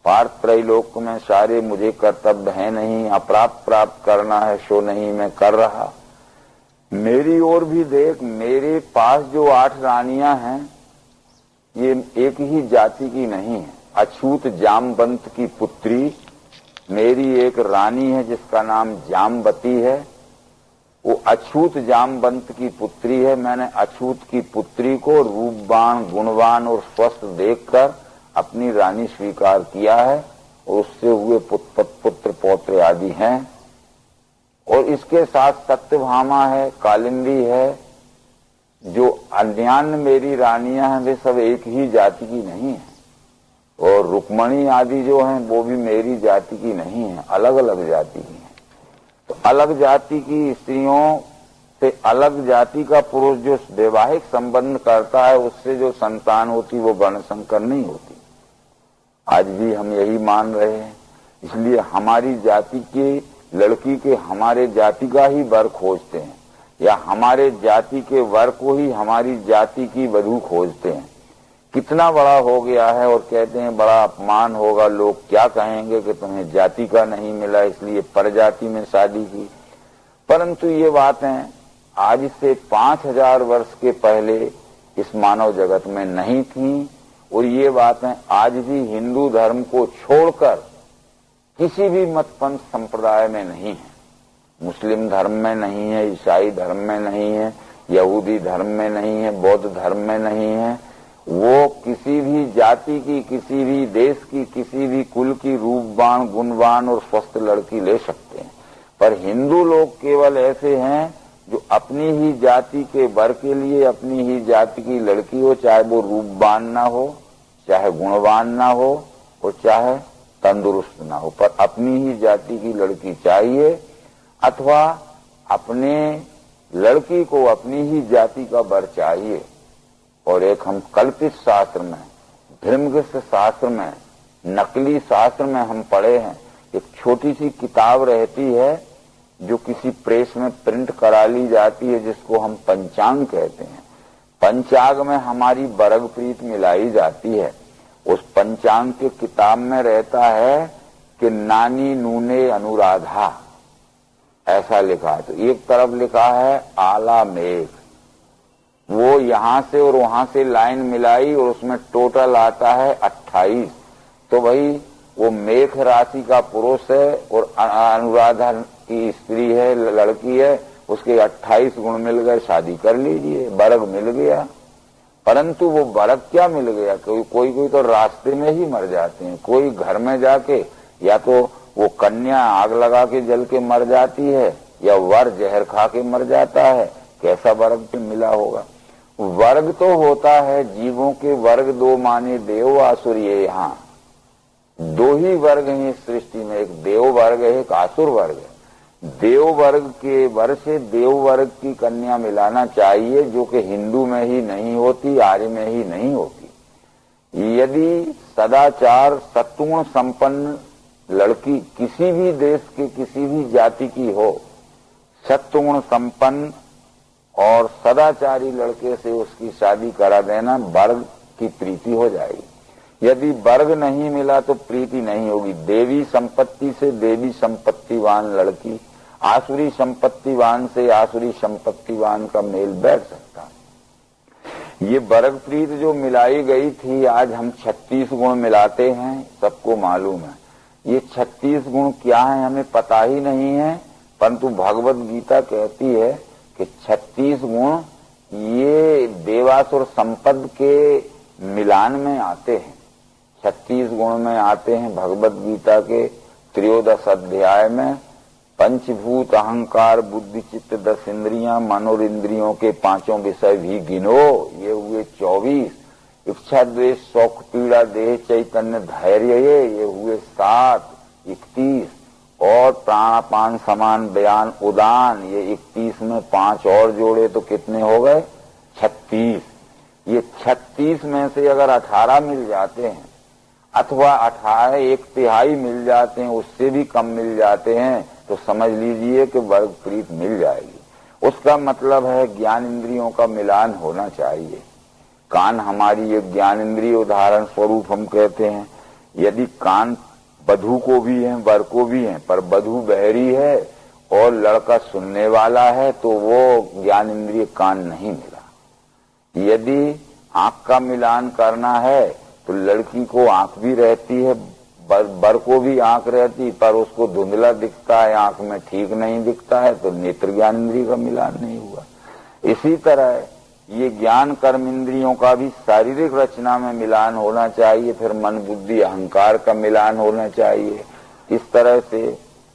पार्थ त्रैलोक में सारे मुझे कर्तव्य है नहीं, अप्राप्त प्राप्त करना है सो नहीं मैं कर रहा। मेरी ओर भी देख, मेरे पास जो 8 रानियां हैं ये एक ही जाति की नहीं है। अछूत जामवंत की पुत्री मेरी एक रानी है जिसका नाम जामवती है, वो अछूत जामवंत की पुत्री है। मैंने अछूत की पुत्री को रूपवान गुणवान और स्वस्थ देखकर अपनी रानी स्वीकार किया है और उससे हुए पुत्र पौत्र आदि हैं। और इसके साथ सत्यभामा है, कालिंदी है, जो अन्यान्य मेरी रानियां हैं वे सब एक ही जाति की नहीं है। और रुक्मणी आदि जो हैं वो भी मेरी जाति की नहीं है, अलग अलग जाति की हैं। तो अलग जाति की स्त्रियों से अलग जाति का पुरुष जो वैवाहिक संबंध करता है उससे जो संतान होती वो वर्ण संकर नहीं होती। आज भी हम यही मान रहे हैं। इसलिए हमारी जाति की लड़की के हमारे जाति का ही वर खोजते हैं, या हमारे जाति के वर को ही हमारी जाति की वधू खोजते हैं। कितना बड़ा हो गया है और कहते हैं बड़ा अपमान होगा, लोग क्या कहेंगे कि तुम्हें जाति का नहीं मिला इसलिए परजाति में शादी की। परंतु ये बातें आज से 5000 वर्ष के पहले इस मानव जगत में नहीं थी, और ये बातें आज भी हिंदू धर्म को छोड़कर किसी भी मतपंथ संप्रदाय में नहीं है। मुस्लिम धर्म में नहीं है, ईसाई धर्म में नहीं है, यहूदी धर्म में नहीं है, बौद्ध धर्म में नहीं है। वो किसी भी जाति की, किसी भी देश की, किसी भी कुल की रूपवान गुणवान और स्वस्थ लड़की ले सकते हैं। पर हिंदू लोग केवल ऐसे हैं जो अपनी ही जाति के वर के लिए अपनी ही जाति की लड़की हो, चाहे वो रूपवान ना हो, चाहे गुणवान ना हो और चाहे तंदुरुस्त ना हो, पर अपनी ही जाति की लड़की चाहिए, अथवा अपने लड़की को अपनी ही जाति का वर चाहिए। और एक हम कल्पित शास्त्र में, धर्मग्रस्त शास्त्र में, नकली शास्त्र में हम पढ़े हैं, एक छोटी सी किताब रहती है जो किसी प्रेस में प्रिंट करा ली जाती है, जिसको हम पंचांग कहते हैं। पंचांग में हमारी बरग प्रीत मिलाई जाती है। उस पंचांग के किताब में रहता है कि नानी नूने अनुराधा, ऐसा लिखा है। तो एक तरफ लिखा है आला मेघ, वो यहां से और वहां से लाइन मिलाई और उसमें टोटल आता है 28। तो भाई वो मेघ राशि का पुरुष है और अनुराधा की स्त्री है, लड़की है, उसके 28 गुण मिल गए, शादी कर लीजिए, बरग मिल गया। परंतु वो बरग क्या मिल गया, कोई तो रास्ते में ही मर जाते हैं, कोई घर में जाके या तो वो कन्या आग लगा के जल के मर जाती है या वर जहर खा के मर जाता है। कैसा वर्ग पे मिला होगा। वर्ग तो होता है जीवों के वर्ग दो माने देव आसुर, ये यहाँ 2 ही वर्ग हैं इस सृष्टि में, एक देव वर्ग है, एक आसुर वर्ग है। देव वर्ग के वर से देव वर्ग की कन्या मिलाना चाहिए, जो कि हिंदू में ही नहीं होती, आर्य में ही नहीं होती। यदि सदाचार सत्गुण संपन्न लड़की किसी भी देश के किसी भी जाति की हो, सत्गुण संपन्न और सदाचारी लड़के से उसकी शादी करा देना, वर्ग की प्रीति हो जाएगी। यदि वर्ग नहीं मिला तो प्रीति नहीं होगी। देवी संपत्ति से देवी संपत्तिवान लड़की, आसुरी संपत्तिवान से आसुरी संपत्तिवान का मेल बैठ सकता। ये वर्ग प्रीत जो मिलाई गई थी, आज हम 36 गुण मिलाते हैं, सबको मालूम है। ये 36 गुण क्या है हमें पता ही नहीं है, परंतु भगवत गीता कहती है कि 36 गुण ये देवासुर संपद के मिलान में आते हैं। 36 गुण में आते हैं भगवत गीता के 13 अध्याय में। पंचभूत अहंकार बुद्धि चित्त 10 इंद्रियां, मनोर इंद्रियों के 5 विषय भी गिनो, ये हुए 24। इच्छा द्वेष शौक पीड़ा देह चैतन्य धैर्य, ये हुए 7। 31 और प्राणापान समान बयान उदान, ये 31 में 5 और जोड़े तो कितने हो गए 36। ये 36 में से अगर 18 मिल जाते हैं, अथवा 18 1/3 मिल जाते हैं, उससे भी कम मिल जाते हैं, तो समझ लीजिए कि वर्ग प्रीत मिल जाएगी। उसका मतलब है ज्ञान इंद्रियों का मिलान होना चाहिए। कान हमारी एक ज्ञान इंद्रिय उदाहरण स्वरूप हम कहते हैं। यदि कान बधू को भी है, वर को भी है, पर बधू बहरी है और लड़का सुनने वाला है, तो वो ज्ञान इंद्रिय कान नहीं मिला। यदि आंख का मिलान करना है तो लड़की को आंख भी रहती है, वर को भी आंख रहती, पर उसको धुंधला दिखता है, आंख में ठीक नहीं दिखता है, तो नेत्र ज्ञान इंद्रिय का मिलान नहीं हुआ। इसी तरह ये ज्ञान कर्म इंद्रियों का भी शारीरिक रचना में मिलान होना चाहिए, फिर मन बुद्धि अहंकार का मिलान होना चाहिए। इस तरह से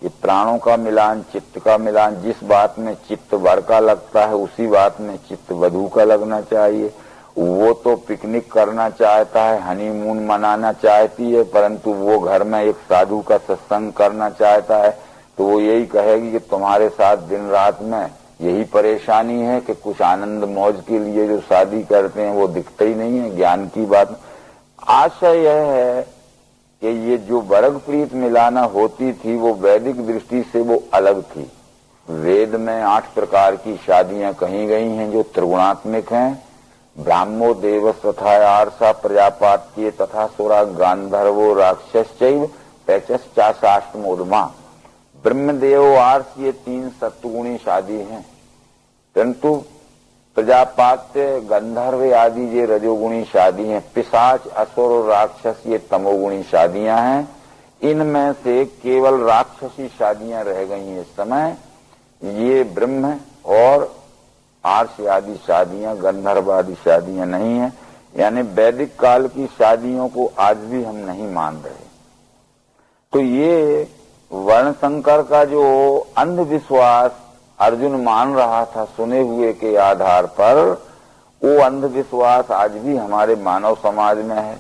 ये प्राणों का मिलान, चित्त का मिलान, जिस बात में चित्त वर का लगता है उसी बात में चित्त वधू का लगना चाहिए। वो तो पिकनिक करना चाहता है, हनीमून मनाना चाहती है, परंतु वो घर में एक साधु का सत्संग करना चाहता है, तो वो यही कहेगी कि तुम्हारे साथ दिन रात में यही परेशानी है कि कुछ आनंद मौज के लिए जो शादी करते हैं वो दिखते ही नहीं है। ज्ञान की बात आशय यह है कि ये जो वर्ग प्रीत मिलाना होती थी वो वैदिक दृष्टि से वो अलग थी। वेद में 8 प्रकार की शादियां कही गई हैं जो त्रिगुणात्मक हैं। ब्राह्मो देवस तथा आर्षा प्रजापात्य तथा सुरा गांधर्वो राक्षसचैव पैचश्चाशाष्टमोदमा। ब्रह्मदेव आर्ष ये 3 सत्वगुणी शादी हैं, परंतु प्रजापात्य गंधर्व आदि ये रजोगुणी शादी हैं। पिशाच असुर और राक्षस ये तमोगुणी शादियां हैं। इनमें से केवल राक्षसी शादियां रह गई हैं इस समय। ये ब्रह्म और आर्ष आदि शादियां, गंधर्व आदि शादियां नहीं है। यानी वैदिक काल की शादियों को आज भी हम नहीं मान रहे। तो ये वर्ण संकर का जो अंधविश्वास अर्जुन मान रहा था सुने हुए के आधार पर, वो अंधविश्वास आज भी हमारे मानव समाज में है।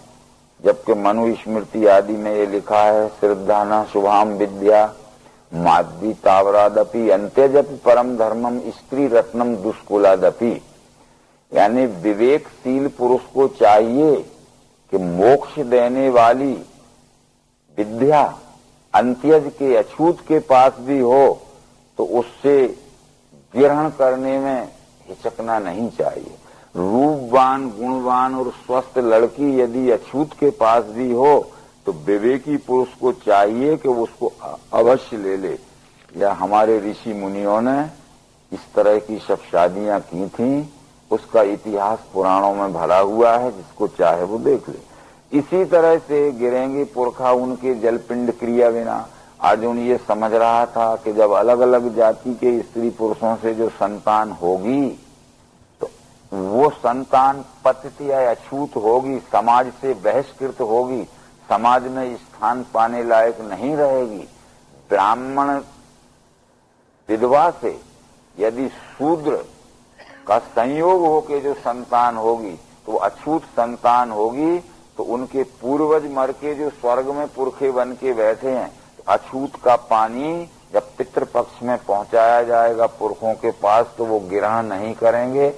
जबकि मनु स्मृति आदि में ये लिखा है, श्रद्धा न शुभाम विद्या माद्वी तावरादपि अंत्यजपि परम धर्मम स्त्री रत्नम दुष्कुलादपि। यानी विवेकशील पुरुष को चाहिए कि मोक्ष देने वाली विद्या अंत्यज के अछूत के पास भी हो तो उससे ग्रहण करने में हिचकना नहीं चाहिए। रूपवान, गुणवान और स्वस्थ लड़की यदि अछूत के पास भी हो तो विवेकी पुरुष को चाहिए कि उसको अवश्य ले ले। या हमारे ऋषि मुनियों ने इस तरह की सब शादियां की थीं, उसका इतिहास पुराणों में भरा हुआ है, जिसको चाहे वो देख ले। इसी तरह से गिरेंगे पुरखा उनके जलपिंड क्रिया बिना। अर्जुन ये समझ रहा था कि जब अलग अलग जाति के स्त्री पुरुषों से जो संतान होगी तो वो संतान पतित या अछूत होगी, समाज से बहिष्कृत होगी, समाज में स्थान पाने लायक नहीं रहेगी। ब्राह्मण विधवा से यदि शूद्र का संयोग होके जो संतान होगी तो अछूत संतान होगी, तो उनके पूर्वज मर के जो स्वर्ग में पुरखे बन के बैठे हैं, तो अछूत का पानी जब पितृपक्ष में पहुंचाया जाएगा पुरखों के पास तो वो ग्रहण नहीं करेंगे।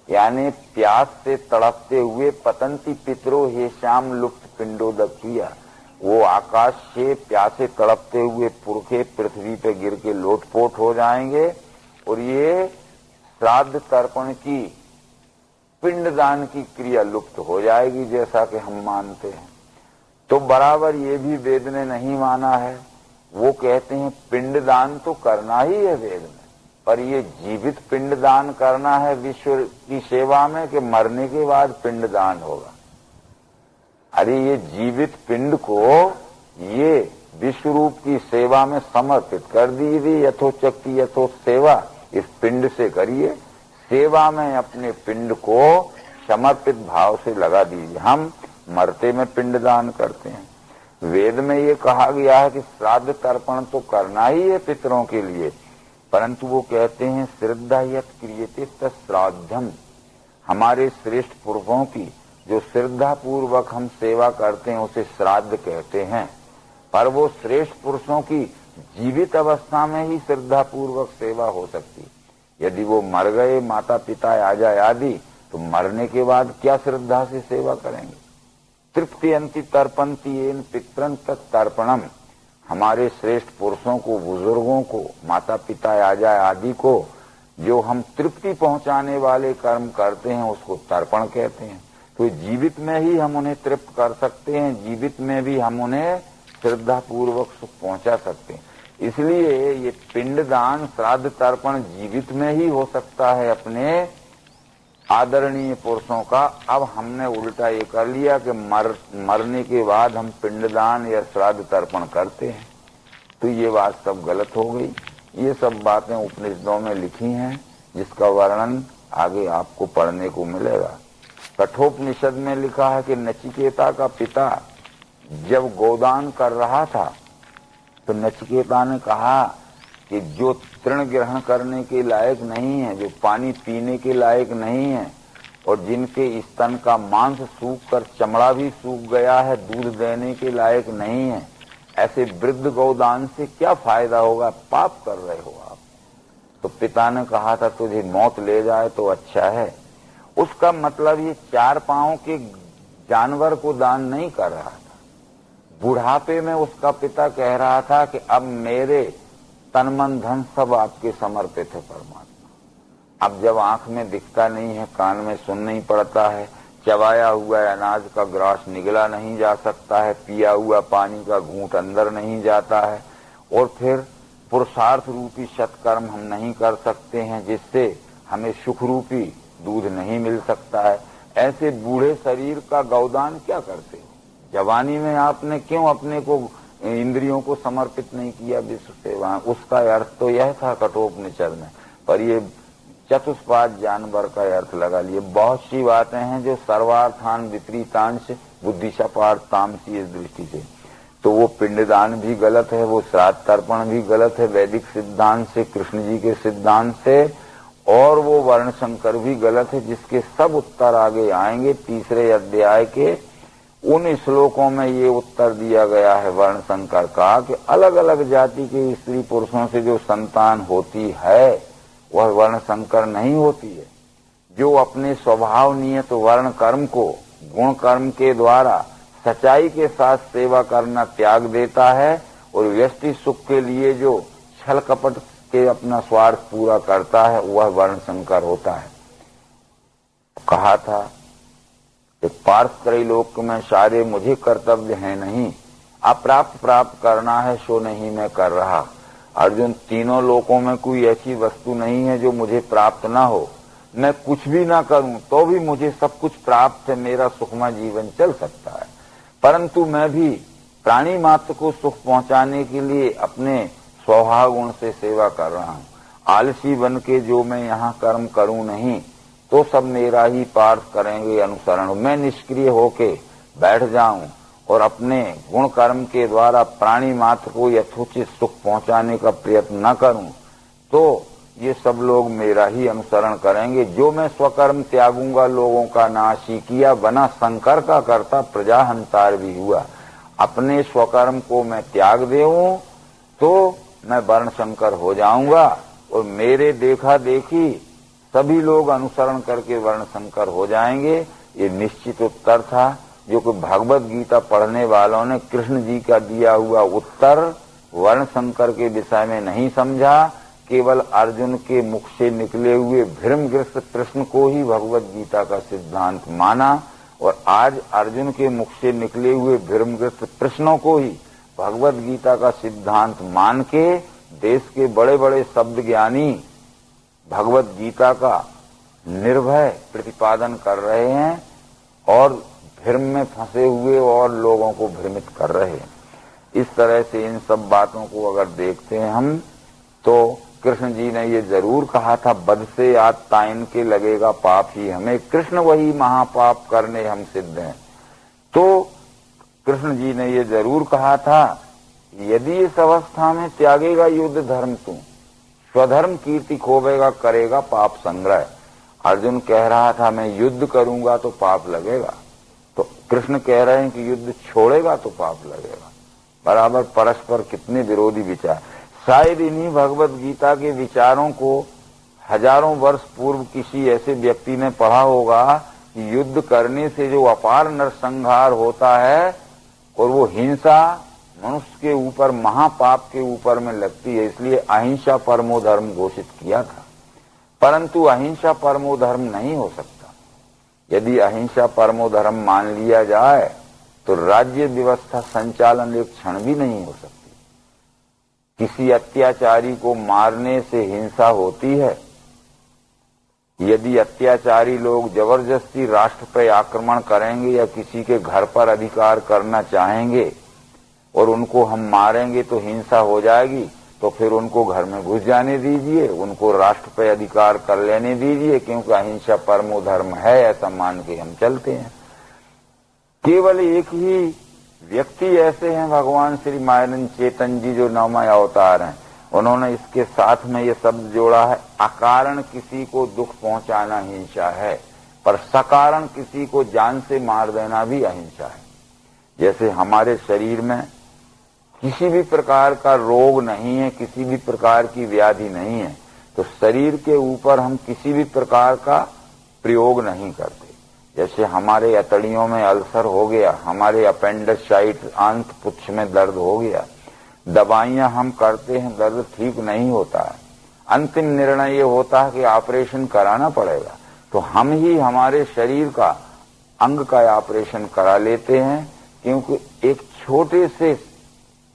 यानी प्यास से तड़पते हुए पतंती पितरो हे श्याम लुप्त पिंडोदकिया। वो आकाश से प्यासे तड़पते हुए पुरखे पृथ्वी पे गिर के लोटपोट हो जाएंगे और ये श्राद्ध तर्पण की पिंडदान की क्रिया लुप्त हो जाएगी, जैसा कि हम मानते हैं। तो बराबर ये भी वेद ने नहीं माना है। वो कहते हैं पिंडदान तो करना ही है वेद में, पर ये जीवित पिंडदान करना है विश्व की सेवा में कि मरने के बाद पिंडदान होगा। अरे ये जीवित पिंड को ये विश्व रूप की सेवा में समर्पित कर दीजिए। यथोचक्ति यथो सेवा, इस पिंड से करिए सेवा में, अपने पिंड को समर्पित भाव से लगा दीजिए। हम मरते में पिंडदान करते हैं। वेद में ये कहा गया है कि श्राद्ध तर्पण तो करना ही है पितरों के लिए, परंतु वो कहते हैं श्रद्धा यत् क्रियते तत्श्राद्धम। हमारे श्रेष्ठ पुरखों की जो श्रद्धा पूर्वक हम सेवा करते हैं उसे श्राद्ध कहते हैं। पर वो श्रेष्ठ पुरुषों की जीवित अवस्था में ही श्रद्धा पूर्वक सेवा हो सकती। यदि वो मर गए, माता पिता आ जाए आदि, तो मरने के बाद क्या श्रद्धा से सेवा करेंगे। तृप्तियंति तर्पंति येन पितरं तत्तर्पणम। हमारे श्रेष्ठ पुरुषों को, बुजुर्गों को, माता पिता आजा आदि को जो हम तृप्ति पहुंचाने वाले कर्म करते हैं उसको तर्पण कहते हैं। तो जीवित में ही हम उन्हें तृप्त कर सकते हैं, जीवित में भी हम उन्हें श्रद्धा पूर्वक सुख पहुंचा सकते हैं। इसलिए ये पिंडदान, श्राद्ध तर्पण जीवित में ही हो सकता है अपने आदरणीय पुरुषों का। अब हमने उल्टा ये कर लिया कि मरने के बाद हम पिंडदान या श्राद्ध तर्पण करते हैं, तो ये बात सब गलत हो गई। ये सब बातें उपनिषदों में लिखी हैं, जिसका वर्णन आगे आपको पढ़ने को मिलेगा। कठोपनिषद में लिखा है कि नचिकेता का पिता जब गोदान कर रहा था तो नचिकेता ने कहा कि जो तृण ग्रहण करने के लायक नहीं है, जो पानी पीने के लायक नहीं है और जिनके स्तन का मांस सूख कर चमड़ा भी सूख गया है, दूध देने के लायक नहीं है, ऐसे वृद्ध गौदान से क्या फायदा होगा, पाप कर रहे हो आप। तो पिता ने कहा था तुझे मौत ले जाए तो अच्छा है। उसका मतलब ये 4 पांव के जानवर को दान नहीं कर रहा था। बुढ़ापे में उसका पिता कह रहा था कि अब मेरे तन मन धन सब आपके समर्पित है परमात्मा। अब जब आंख में दिखता नहीं है, कान में सुन नहीं पड़ता है, चबाया हुआ अनाज का ग्रास निगला नहीं जा सकता है, पिया हुआ पानी का घूंट अंदर नहीं जाता है, और फिर पुरुषार्थ रूपी सत्कर्म हम नहीं कर सकते हैं जिससे हमें सुख रूपी दूध नहीं मिल सकता है, ऐसे बूढ़े शरीर का गौदान क्या करते हो? जवानी में आपने क्यों अपने को इंद्रियों को समर्पित नहीं किया विश्व सेवा? उसका अर्थ तो यह था कठोपनिषद में, पर ये चतुष्पाद जानवर का अर्थ लगा लिए। बहुत सी बातें हैं जो सर्वार्थान विपरीतांश बुद्धिशापार्थ तामसी इस दृष्टि से, तो वो पिंडदान भी गलत है, वो श्राद्ध तर्पण भी गलत है वैदिक सिद्धांत से, कृष्ण जी के सिद्धांत से, और वो वर्ण संकर भी गलत है, जिसके सब उत्तर आगे आएंगे। 3रे अध्याय के उन श्लोकों में ये उत्तर दिया गया है वर्ण संकर का कि अलग अलग जाति के स्त्री पुरुषों से जो संतान होती है वह वर्ण संकर नहीं होती है। जो अपने स्वभाव नियत वर्ण कर्म को गुण कर्म के द्वारा सच्चाई के साथ सेवा करना त्याग देता है और व्यष्टि सुख के लिए जो छल कपट के अपना स्वार्थ पूरा करता है वह वर्ण संकर होता है। कहा था कि पार्थ त्रैलोक में सारे मुझे कर्तव्य है नहीं, अप्राप्त प्राप्त करना है सो नहीं मैं कर रहा। अर्जुन, तीनों लोकों में कोई ऐसी वस्तु नहीं है जो मुझे प्राप्त ना हो। मैं कुछ भी ना करूं तो भी मुझे सब कुछ प्राप्त है, मेरा सुखमय जीवन चल सकता है, परंतु मैं भी प्राणी मात्र को सुख पहुंचाने के लिए अपने स्वभाव गुण से सेवा कर रहा हूं। आलसी बन के जो मैं यहाँ कर्म करूं नहीं तो सब मेरा ही पार्थ करेंगे अनुसरण। मैं निष्क्रिय होके बैठ जाऊं और अपने गुण कर्म के द्वारा प्राणी मात्र को यथोचित सुख पहुंचाने का प्रयत्न न करूं तो ये सब लोग मेरा ही अनुसरण करेंगे। जो मैं स्वकर्म त्यागूंगा लोगों का नाश ही किया, बना शंकर का करता प्रजा हंतार भी हुआ। अपने स्वकर्म को मैं त्याग देऊं तो मैं वर्ण शंकर हो जाऊंगा और मेरे देखा देखी सभी लोग अनुसरण करके वर्ण शंकर हो जाएंगे। ये निश्चित उत्तर था जो कि भगवत गीता पढ़ने वालों ने कृष्ण जी का दिया हुआ उत्तर वर्ण शंकर के विषय में नहीं समझा, केवल अर्जुन के मुख से निकले हुए भ्रमग्रस्त प्रश्न को ही भगवत गीता का सिद्धांत माना और आज अर्जुन के मुख से निकले हुए भ्रमग्रस्त प्रश्नों को ही भगवत गीता का सिद्धांत मान के देश के बड़े बड़े शब्द ज्ञानी भगवत गीता का निर्भय प्रतिपादन कर रहे हैं और भ्रम में फंसे हुए और लोगों को भ्रमित कर रहे हैं। इस तरह से इन सब बातों को अगर देखते हैं हम तो कृष्ण जी ने ये जरूर कहा था, बद से याद ताइन के लगेगा पाप ही हमें, कृष्ण वही महापाप करने हम सिद्ध हैं। तो कृष्ण जी ने ये जरूर कहा था, यदि इस अवस्था में त्यागेगा युद्ध धर्म तू, स्वधर्म कीर्ति खोवेगा करेगा पाप संग्रह। अर्जुन कह रहा था मैं युद्ध करूंगा तो पाप लगेगा, तो कृष्ण कह रहे हैं कि युद्ध छोड़ेगा तो पाप लगेगा। बराबर परस्पर कितने विरोधी विचार। शायद इन्हीं भगवत गीता के विचारों को हजारों वर्ष पूर्व किसी ऐसे व्यक्ति ने पढ़ा होगा कि युद्ध करने से जो अपार नरसंहार होता है और वो हिंसा मनुष्य के ऊपर महापाप के ऊपर में लगती है, इसलिए अहिंसा परमो धर्म घोषित किया था। परंतु अहिंसा परमो धर्म नहीं हो सकता। यदि अहिंसा परमो धर्म मान लिया जाए तो राज्य व्यवस्था संचालन एक क्षण भी नहीं हो सकती। किसी अत्याचारी को मारने से हिंसा होती है। यदि अत्याचारी लोग जबरदस्ती राष्ट्र पर आक्रमण करेंगे या किसी के घर पर अधिकार करना चाहेंगे और उनको हम मारेंगे तो हिंसा हो जाएगी, तो फिर उनको घर में घुस जाने दीजिए, उनको राष्ट्र पर अधिकार कर लेने दीजिए, क्योंकि अहिंसा परमो धर्म है, ऐसा मान के हम चलते हैं। केवल एक ही व्यक्ति ऐसे हैं भगवान श्री मायानंद चेतन जी जो नौमय अवतार हैं, उन्होंने इसके साथ में ये शब्द जोड़ा है, अकारण किसी को दुख पहुंचाना हिंसा है, पर सकारण किसी को जान से मार देना भी अहिंसा है। जैसे हमारे शरीर में किसी भी प्रकार का रोग नहीं है, किसी भी प्रकार की व्याधि नहीं है, तो शरीर के ऊपर हम किसी भी प्रकार का प्रयोग नहीं करते। जैसे हमारे अतड़ियों में अल्सर हो गया, हमारे अपेंडिसाइटिस आंत पुच्छ में दर्द हो गया, दवाइयां हम करते हैं, दर्द ठीक नहीं होता है, अंतिम निर्णय ये होता है कि ऑपरेशन कराना पड़ेगा, तो हम ही हमारे शरीर का अंग का ऑपरेशन करा लेते हैं, क्योंकि एक छोटे से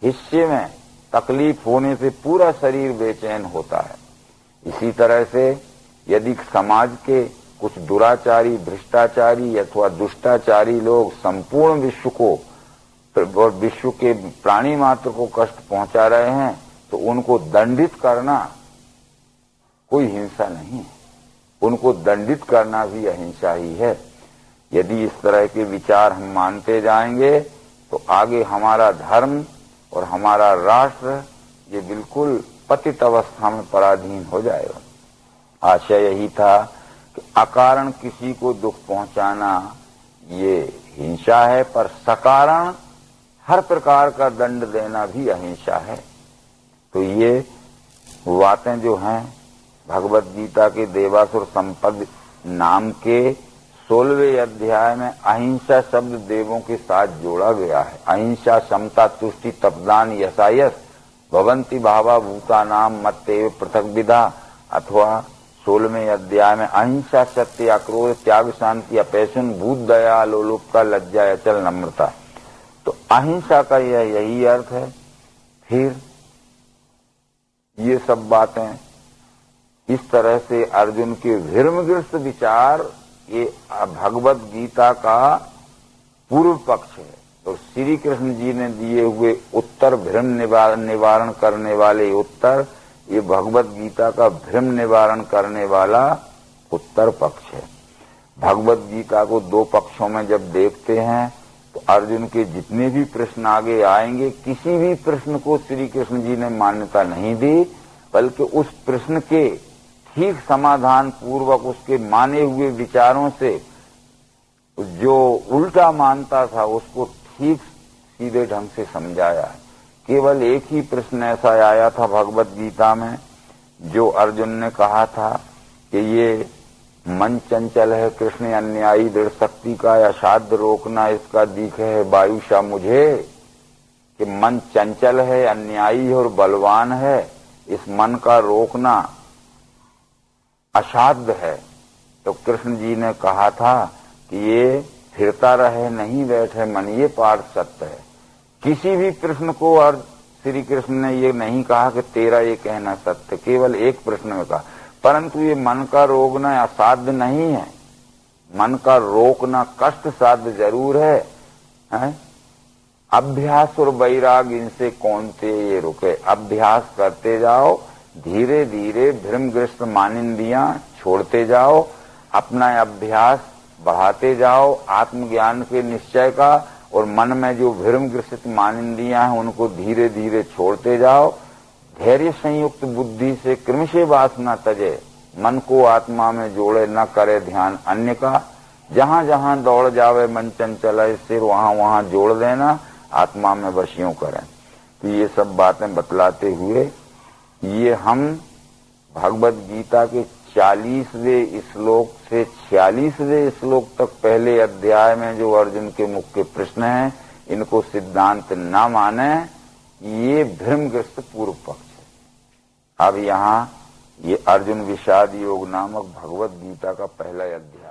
हिस्से में तकलीफ होने से पूरा शरीर बेचैन होता है। इसी तरह से यदि समाज के कुछ दुराचारी, भ्रष्टाचारी अथवा दुष्टाचारी लोग संपूर्ण विश्व को और विश्व के प्राणी मात्र को कष्ट पहुंचा रहे हैं, तो उनको दंडित करना कोई हिंसा नहीं है, उनको दंडित करना भी अहिंसा ही है। यदि इस तरह के विचार हम मानते जाएंगे तो आगे हमारा धर्म और हमारा राष्ट्र ये बिल्कुल पतित अवस्था में पराधीन हो जाएगा। आशय यही था कि अकारण किसी को दुख पहुंचाना ये हिंसा है, पर सकारण हर प्रकार का दंड देना भी अहिंसा है। तो ये बातें जो हैं भगवत गीता के देवासुर संपद नाम के 16वें अध्याय में अहिंसा शब्द देवों के साथ जोड़ा गया है। अहिंसा समता तुष्टि तपदान यशायस भवंती भावा भूता नाम मत्तेव पृथक विदा, अथवा 16वें अध्याय में अहिंसा सत्य अक्रोध त्याग शांति अपैशन भूत दया लोलुपता लज्जा अचल नम्रता। तो अहिंसा का यही अर्थ है। फिर ये सब बातें इस तरह से अर्जुन के धर्मग्रस्त विचार ये भगवत गीता का पूर्व पक्ष है। तो श्री कृष्ण जी ने दिए हुए उत्तर भ्रम निवारण करने वाले उत्तर, ये भगवत गीता का भ्रम निवारण करने वाला उत्तर पक्ष है। भगवत गीता को दो पक्षों में जब देखते हैं तो अर्जुन के जितने भी प्रश्न आगे आएंगे, किसी भी प्रश्न को श्री कृष्ण जी ने मान्यता नहीं दी, बल्कि उस प्रश्न के ठीक समाधान पूर्वक उसके माने हुए विचारों से जो उल्टा मानता था उसको ठीक सीधे ढंग से समझाया है। केवल एक ही प्रश्न ऐसा आया था भगवत गीता में जो अर्जुन ने कहा था कि ये मन चंचल है, कृष्ण अन्यायी दृढ़ शक्ति का असाध्य रोकना इसका दीख है वायुषा मुझे, कि मन चंचल है, अन्यायी है और बलवान है, इस मन का रोकना असाध्य है। तो कृष्ण जी ने कहा था कि ये फिरता रहे नहीं बैठे मन, ये पाठ सत्य है। किसी भी प्रश्न को और श्री कृष्ण ने ये नहीं कहा कि तेरा ये कहना सत्य, केवल एक प्रश्न में कहा। परंतु ये मन का रोकना असाध्य नहीं है, मन का रोकना कष्ट साध्य जरूर है? अभ्यास और वैराग इनसे कौन से ये रुके। अभ्यास करते जाओ, धीरे धीरे भ्रमग्रस्त मानिंदियां छोड़ते जाओ, अपना अभ्यास बढ़ाते जाओ आत्मज्ञान के निश्चय का, और मन में जो भ्रमग्रसित मानिंदियां हैं उनको धीरे धीरे छोड़ते जाओ। धैर्य संयुक्त बुद्धि से क्रमशः वासना तजे, मन को आत्मा में जोड़े, न करे ध्यान अन्य का। जहां जहां दौड़ जावे मन चंचल सिर, वहां वहां जोड़ देना, आत्मा में वश यूं करें। तो ये सब बातें बतलाते हुए ये हम भगवत गीता के 40वें श्लोक से 46वें श्लोक तक पहले अध्याय में जो अर्जुन के मुख्य प्रश्न हैं, इनको सिद्धांत न माने, ये भ्रमग्रस्त पूर्व पक्ष है। अब यहां ये अर्जुन विषाद योग नामक भगवत गीता का पहला अध्याय